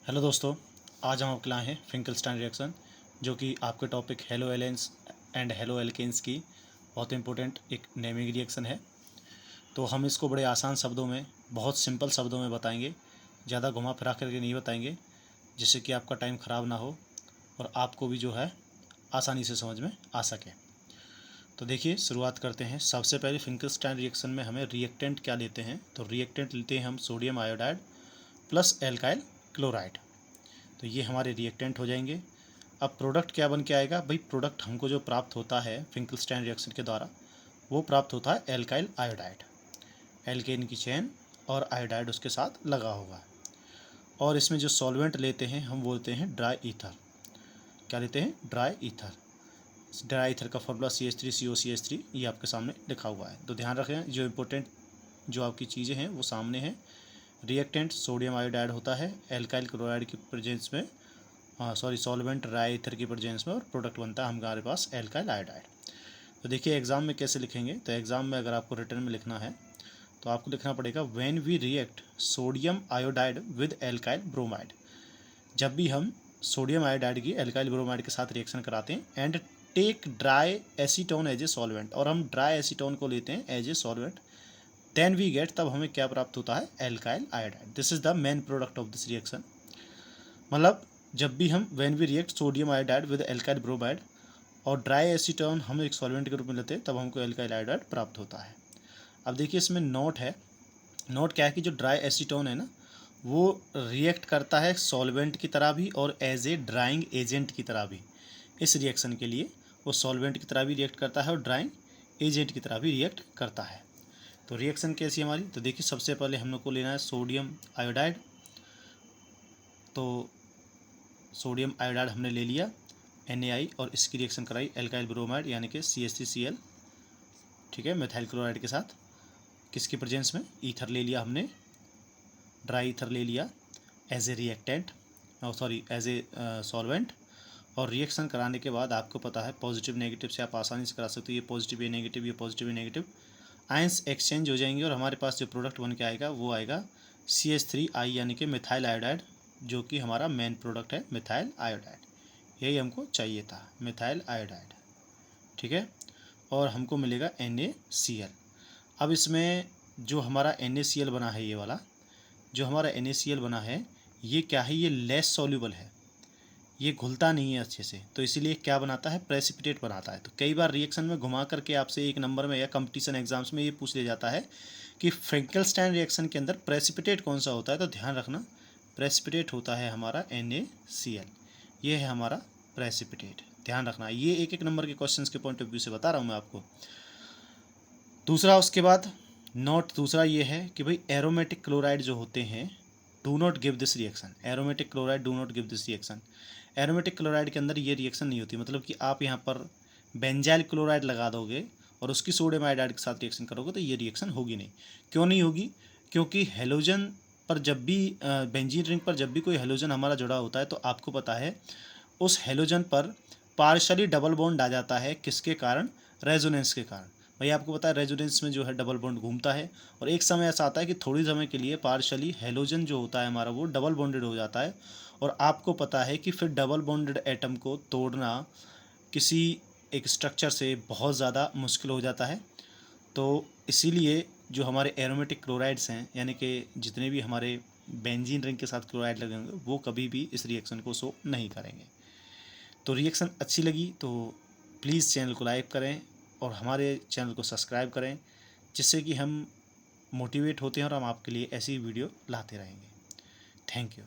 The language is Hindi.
हेलो दोस्तों, आज हम आपके लाए हैं फिंकलस्टाइन रिएक्शन, जो कि आपके topic haloarenes and haloalkanes की बहुत इंपॉर्टेंट एक नेमिंग रिएक्शन है। तो हम इसको बड़े आसान शब्दों में, बहुत सिंपल शब्दों में बताएंगे, ज़्यादा घुमा फिरा करके नहीं बताएंगे, जिससे कि आपका टाइम ख़राब ना हो और आपको भी जो है आसानी से समझ में आ सके। तो देखिए, शुरुआत करते हैं। सबसे पहले फिंकलस्टाइन रिएक्शन में हमें रिएक्टेंट क्या लेते हैं, तो रिएक्टेंट लेते हैं हम sodium iodide plus alkyl chloride. तो ये हमारे रिएक्टेंट हो जाएंगे। अब प्रोडक्ट क्या बन के आएगा भाई? प्रोडक्ट हमको जो प्राप्त होता है फिंकलस्टाइन रिएक्शन के द्वारा, वो प्राप्त होता है एल्काइल आयोडाइड। एल्केन की चेन और आयोडाइड उसके साथ लगा होगा। और इसमें जो सॉल्वेंट लेते हैं हम बोलते हैं ड्राई ईथर। क्या लेते हैं? Dry ether. ड्राई ईथर का फॉर्मूला CH3COCH3 ये आपके सामने लिखा हुआ है। तो ध्यान रखें, जो इम्पोर्टेंट जो आपकी चीज़ें हैं वो सामने हैं। रिएक्टेंट सोडियम आयोडाइड होता है एल्काइल क्लोराइड की प्रेजेंस में, सॉल्वेंट ड्राई ईथर की प्रेजेंस में, और प्रोडक्ट बनता है हमारे पास एल्काइल आयोडाइड। तो देखिए एग्जाम में कैसे लिखेंगे। तो एग्जाम में अगर आपको रिटर्न में लिखना है तो आपको लिखना पड़ेगा when we react sodium iodide with alkyl bromide. जब भी हम सोडियम आयोडाइड की एल्काइल ब्रोमाइड के साथ रिएक्शन कराते हैं and take dry acetone as a solvent, और हम ड्राई एसीटोन को लेते हैं as a solvent, then we get, तब हमें क्या प्राप्त होता है? Alkyl iodide. This is the main product of this reaction. मतलब जब भी हम when we react sodium iodide with alkyl bromide और ड्राई एसीटोन हम एक सॉल्वेंट के रूप में लेते हैं, तब हमको एल्काइल आयोडाइड प्राप्त होता है। अब देखिए इसमें नोट है। नोट क्या है कि जो ड्राई एसीटोन है ना, वो रिएक्ट करता है सॉल्वेंट की तरह भी और एज ए ड्राइंग एजेंट की तरह भी। इस रिएक्शन के लिए वो सॉल्वेंट की तरह भी रिएक्ट करता है और ड्राइंग एजेंट की तरह भी रिएक्ट करता है। तो रिएक्शन कैसी हमारी? तो देखिए सबसे पहले हम लोग को लेना है सोडियम आयोडाइड। तो सोडियम आयोडाइड हमने ले लिया NaI, और इसकी रिएक्शन कराई एल्काइल ब्रोमाइड यानी कि CH3Cl, ठीक है, मिथाइल क्लोराइड के साथ। किसकी प्रेजेंस में? ईथर ले लिया हमने, ड्राई ईथर ले लिया as a reactant, as a solvent. और रिएक्शन कराने के बाद आपको पता है पॉजिटिव नेगेटिव से आप आसानी से करा सकते हो। ये पॉजिटिव, ये नेगेटिव, ये पॉजिटिव, ये नेगेटिव, आयंस एक्सचेंज हो जाएंगे और हमारे पास जो प्रोडक्ट बन के आएगा वो आएगा CH3I यानी कि मिथाइल आयोडाइड, जो कि हमारा मेन प्रोडक्ट है मिथाइल आयोडाइड। यही हमको चाहिए था, मिथाइल आयोडाइड, ठीक है। और हमको मिलेगा NaCl। अब इसमें जो हमारा NaCl बना है, ये वाला जो हमारा NaCl बना है, ये क्या है? ये लेस सॉल्यूबल है, ये घुलता नहीं है अच्छे से, तो इसीलिए क्या बनाता है? प्रेसिपिटेट बनाता है। तो कई बार रिएक्शन में घुमा करके आपसे एक नंबर में या कंपटीशन एग्जाम्स में ये पूछ लिया जाता है कि फ्रैंकलस्टाइन रिएक्शन के अंदर प्रेसिपिटेट कौन सा होता है। तो ध्यान रखना, प्रेसिपिटेट होता है हमारा NaCl। ये है हमारा प्रेसिपिटेट। ध्यान रखना, ये एक एक नंबर के क्वेश्चंस के पॉइंट ऑफ व्यू से बता रहा हूँ मैं आपको। दूसरा, उसके बाद नोट दूसरा ये है कि भाई एरोमेटिक क्लोराइड जो होते हैं, do not give this reaction. Aromatic chloride do not give this reaction. Aromatic chloride के अंदर ये रिएक्शन नहीं होती। मतलब कि आप यहाँ पर बेंजाइल क्लोराइड लगा दोगे और उसकी सोडियम आयोडाइड के साथ रिएक्शन करोगे तो ये रिएक्शन होगी नहीं। क्यों नहीं होगी? क्योंकि हेलोजन पर जब भी बेंजीन रिंग पर जब भी कोई हेलोजन हमारा जुड़ा होता है, तो आपको पता है उस हेलोजन पर पार्शली डबल बॉन्ड आ जाता है। किसके कारण? रेजोनेंस के कारण। भाई आपको पता है रेजोनेंस में जो है डबल बॉन्ड घूमता है, और एक समय ऐसा आता है कि थोड़ी समय के लिए पार्शली हेलोजन जो होता है हमारा वो डबल बॉन्डेड हो जाता है। और आपको पता है कि फिर डबल बॉन्डेड एटम को तोड़ना किसी एक स्ट्रक्चर से बहुत ज़्यादा मुश्किल हो जाता है। तो इसीलिए जो हमारे एरोमेटिक क्लोराइड्स हैं, यानी कि जितने भी हमारे बेंजीन रिंग के साथ क्लोराइड लगे होंगे, वो कभी भी इस रिएक्शन को शो नहीं करेंगे। तो रिएक्शन अच्छी लगी तो प्लीज़ चैनल को लाइक करें और हमारे चैनल को सब्सक्राइब करें, जिससे कि हम मोटिवेट होते हैं और हम आपके लिए ऐसी वीडियो लाते रहेंगे। Thank you.